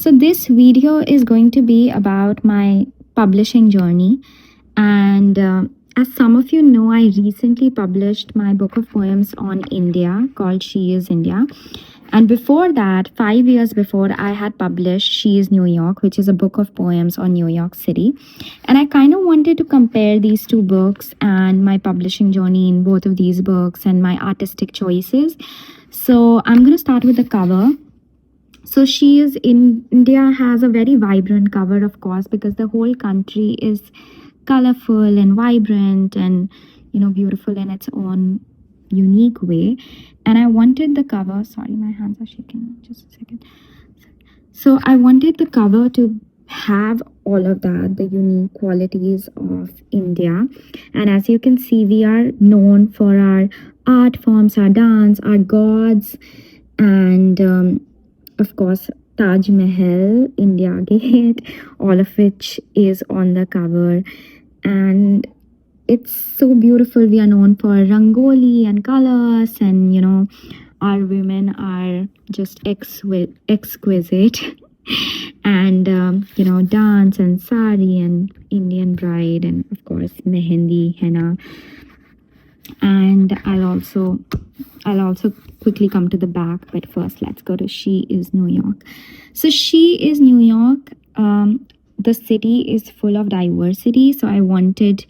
So this video is going to be about my publishing journey, and as some of you know, I recently published my book of poems on India called She is India. And before that, 5 years before, I had published She is New York, which is a book of poems on New York City. And I kind of wanted to compare these two books and my publishing journey in both of these books and my artistic choices. So I'm going to start with the cover. So She is in India has a very vibrant cover, of course, because the whole country is colorful and vibrant and beautiful in its own unique way. And I wanted the cover, sorry, my hands are shaking, just a second. So I wanted the cover to have all of that, the unique qualities of India. And as you can see, we are known for our art forms, our dance, our gods, and of course, Taj Mahal, India Gate, all of which is on the cover. And it's so beautiful. We are known for rangoli and colors, and our women are just exquisite. And dance and sari and Indian bride, and of course mehendi, henna. And I'll also quickly come to the back, but first let's go to She is New York. So She is New York. The city is full of diversity, so I wanted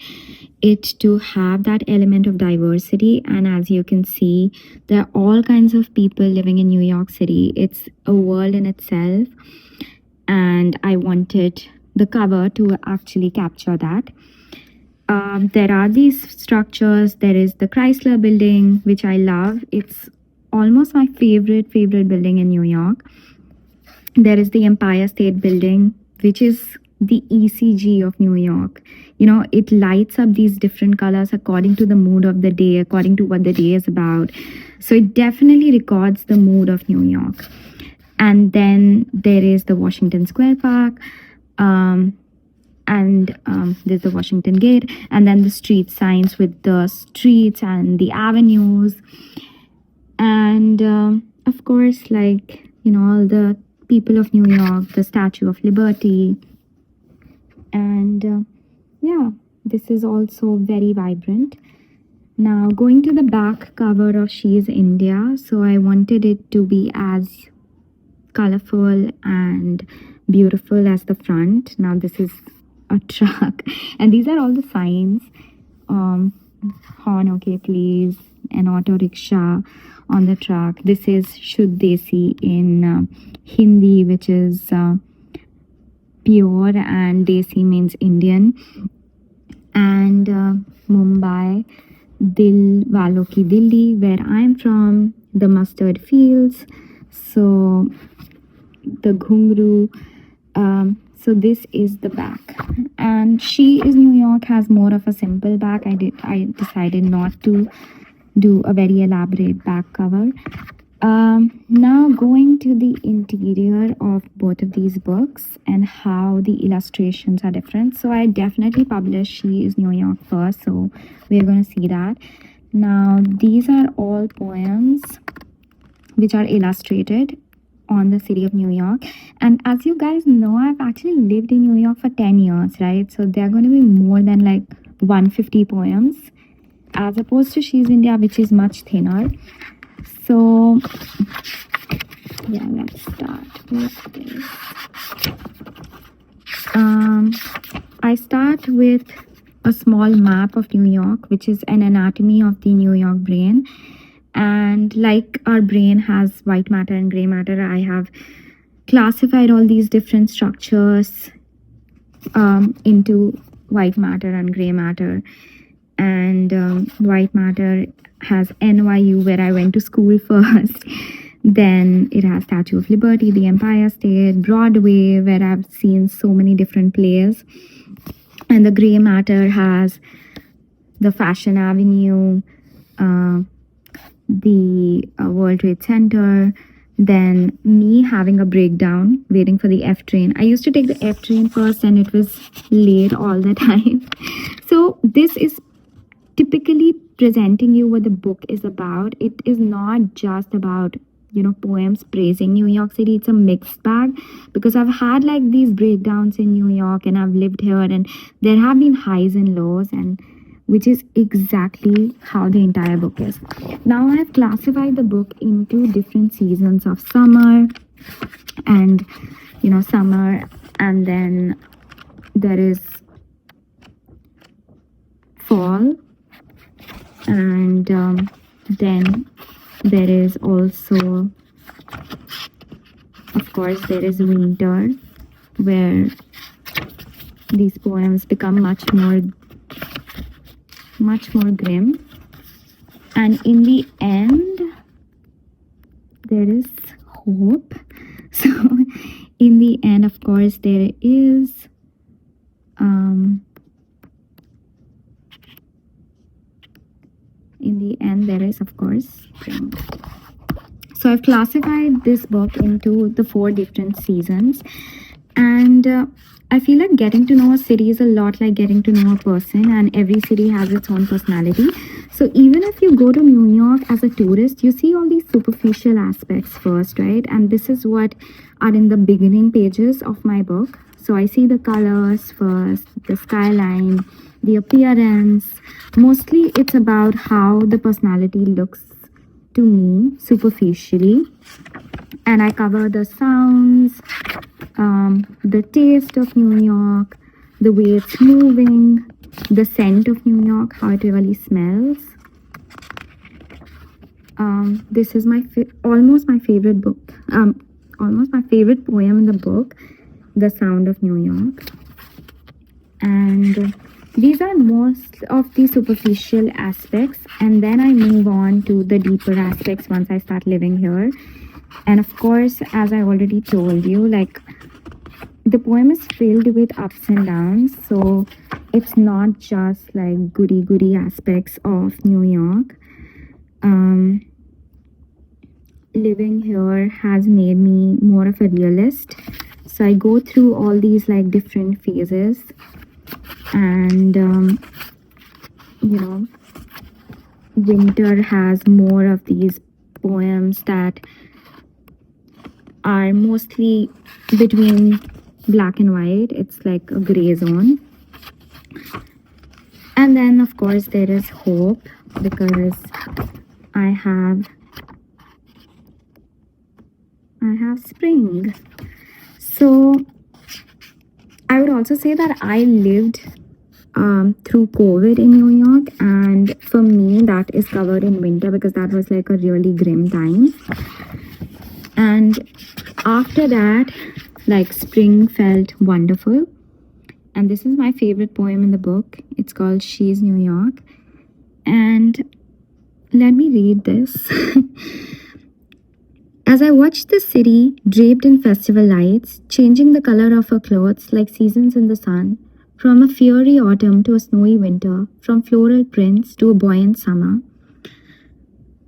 it to have that element of diversity. And as you can see, there are all kinds of people living in New York City. It's a world in itself, and I wanted the cover to actually capture that. There are these structures. There is the Chrysler building, which I love. It's almost my favorite building in New York. There is the Empire State Building, which is the ECG of New York. It lights up these different colors according to the mood of the day, according to what the day is about. So it definitely records the mood of New York. And then there is the Washington Square Park, and there's the Washington Gate, and then the street signs with the streets and the avenues. And of course, all the people of New York, the Statue of Liberty. And yeah, this is also very vibrant. Now, going to the back cover of She is India. So I wanted it to be as colorful and beautiful as the front. Now, this is a truck, and these are all the signs. Horn, okay, please. An auto rickshaw on the truck. This is Shuddh Desi in Hindi, which is pure, and Desi means Indian. And Mumbai, Dil Walo Ki Dilli, where I'm from, the mustard fields. So the Ghungru. So this is the back, and She is New York has more of a simple back. I decided not to do a very elaborate back cover. Now going to the interior of both of these books and how the illustrations are different. So I definitely published She is New York first, so we're going to see that. Now these are all poems which are illustrated on the city of New York. And as you guys know, I've actually lived in New York for 10 years, right? So there are going to be more than 150 poems, as opposed to She's India, which is much thinner. So yeah, let's start with this. I start with a small map of New York, which is an anatomy of the New York brain. And like our brain has white matter and gray matter, I have classified all these different structures into white matter and gray matter. And white matter has NYU, where I went to school first. Then it has Statue of Liberty, the Empire State, Broadway, where I've seen so many different plays. And the gray matter has the Fashion Avenue, the World Trade Center, then me having a breakdown, waiting for the F train. I used to take the F train first, and it was late all the time. So this is typically presenting you what the book is about. It is not just about poems praising New York City. It's a mixed bag because I've had like these breakdowns in New York and I've lived here, and there have been highs and lows, and which is exactly how the entire book is. Now I've classified the book into different seasons of summer and summer, and then there is fall, and then there is also, of course, there is winter, where these poems become much more grim, and in the end there is hope. So in the end, of course, there is of course, spring. So I've classified this book into the 4 different seasons, and I feel like getting to know a city is a lot like getting to know a person, and every city has its own personality. So even if you go to New York as a tourist, you see all these superficial aspects first, right? And this is what are in the beginning pages of my book. So I see the colors first, the skyline, the appearance. Mostly it's about how the personality looks to me superficially, and I cover the sounds, the taste of New York, the way it's moving, the scent of New York, how it really smells. This is almost my favorite book, almost my favorite poem in the book, The Sound of New York. And these are most of the superficial aspects, and then I move on to the deeper aspects once I start living here. And of course, as I already told you, like, the poem is filled with ups and downs, so it's not just like goody aspects of New York. Living here has made me more of a realist, so I go through all these like different phases, and winter has more of these poems that are mostly between black and white. It's like a gray zone. And then of course there is hope, because I have spring. So I would also say that I lived through COVID in New York, and for me that is covered in winter because that was like a really grim time. And after that, like, spring felt wonderful. And this is my favorite poem in the book. It's called She's New York. And let me read this. As I watched the city draped in festival lights, changing the color of her clothes like seasons in the sun, from a fiery autumn to a snowy winter, from floral prints to a buoyant summer,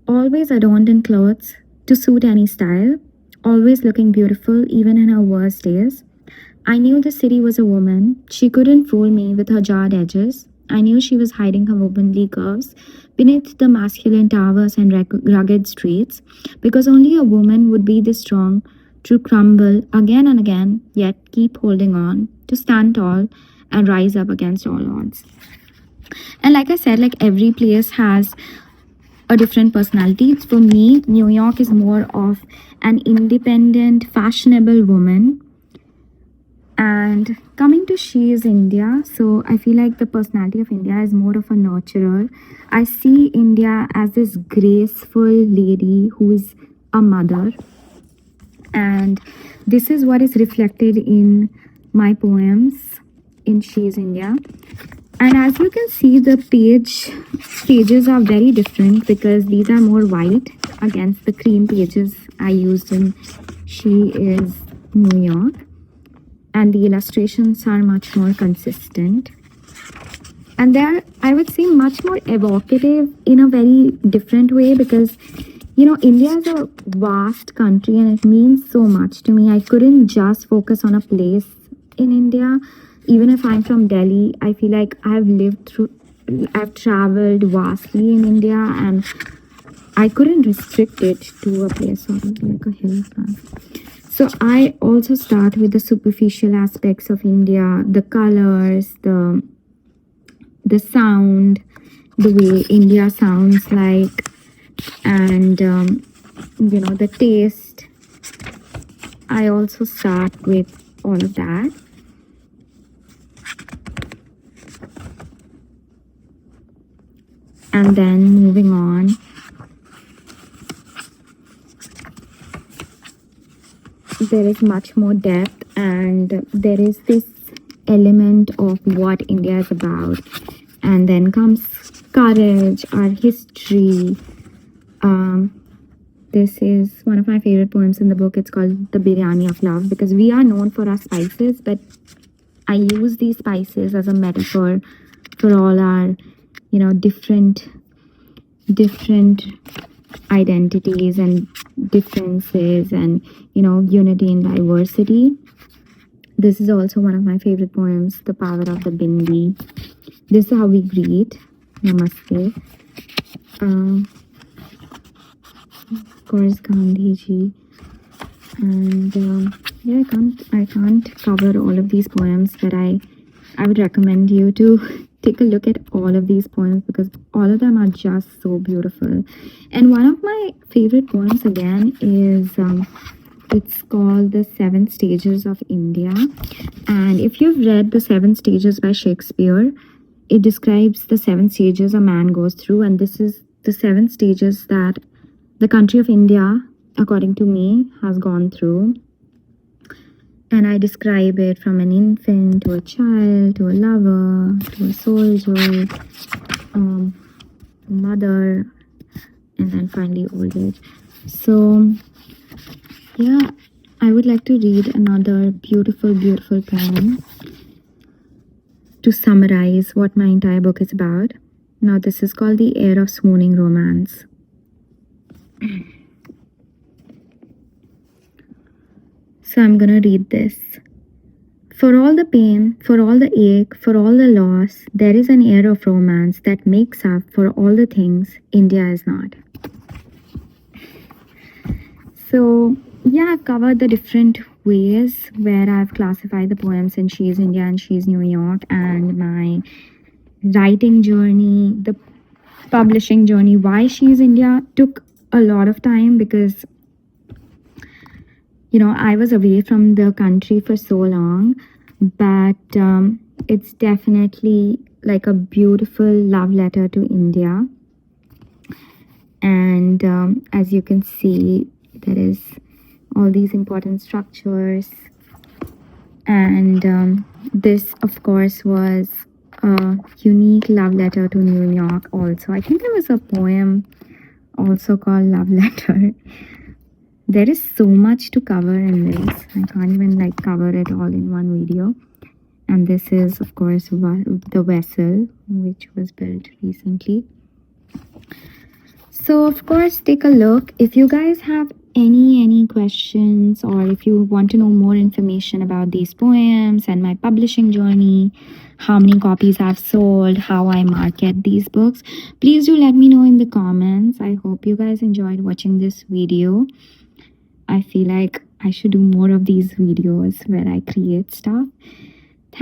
always adorned in clothes to suit any style, always looking beautiful even in her worst days, I knew the city was a woman. She couldn't fool me with her jarred edges. I knew she was hiding her womanly curves beneath the masculine towers and rugged streets, because only a woman would be this strong to crumble again and again, yet keep holding on, to stand tall and rise up against all odds. And like I said, like, every place has a different personality. For me, New York is more of an independent, fashionable woman. And coming to She is India, so I feel like the personality of India is more of a nurturer. I see India as this graceful lady who is a mother, and this is what is reflected in my poems in She is India. And as you can see, the pages are very different because these are more white against the cream pages I used in She is New York. And the illustrations are much more consistent. And they're, I would say, much more evocative in a very different way because, India is a vast country and it means so much to me. I couldn't just focus on a place in India. Even if I'm from Delhi, I feel like I've traveled vastly in India, and I couldn't restrict it to a place or like a hill. So I also start with the superficial aspects of India, the colors, the sound, the way India sounds like, and the taste. I also start with all of that. And then moving on, there is much more depth, and there is this element of what India is about. And then comes courage, our history. This is one of my favorite poems in the book. It's called The Biryani of Love, because we are known for our spices, but I use these spices as a metaphor for all our, different identities and differences, and, unity in diversity. This is also one of my favorite poems, The Power of the Bindi. This is how we greet. Namaste. Of course, Gandhi ji. And yeah, I can't cover all of these poems, but I would recommend you to take a look at all of these poems, because all of them are just so beautiful. And one of my favorite poems again is it's called The Seven Stages of India. And if you've read The Seven Stages by Shakespeare, it describes the 7 stages a man goes through, and this is the 7 stages that the country of India, according to me, has gone through. And I describe it from an infant to a child to a lover to a soldier, a mother, and then finally old age. So yeah, I would like to read another beautiful poem to summarize what my entire book is about. Now this is called The Air of Swooning Romance. So I'm gonna read this. For all the pain, for all the ache, for all the loss, there is an air of romance that makes up for all the things India is not. So yeah, I've covered the different ways where I've classified the poems in She's India and She's New York, and my writing journey, the publishing journey. Why She's India took a lot of time, because I was away from the country for so long, but it's definitely like a beautiful love letter to India. And as you can see, there is all these important structures. And this, of course, was a unique love letter to New York also. I think there was a poem also called Love Letter. There is so much to cover in this. I can't even cover it all in one video. And this is, of course, the vessel which was built recently. So, of course, take a look. If you guys have any questions, or if you want to know more information about these poems and my publishing journey, how many copies I've sold, how I market these books, please do let me know in the comments. I hope you guys enjoyed watching this video. I feel like I should do more of these videos where I create stuff.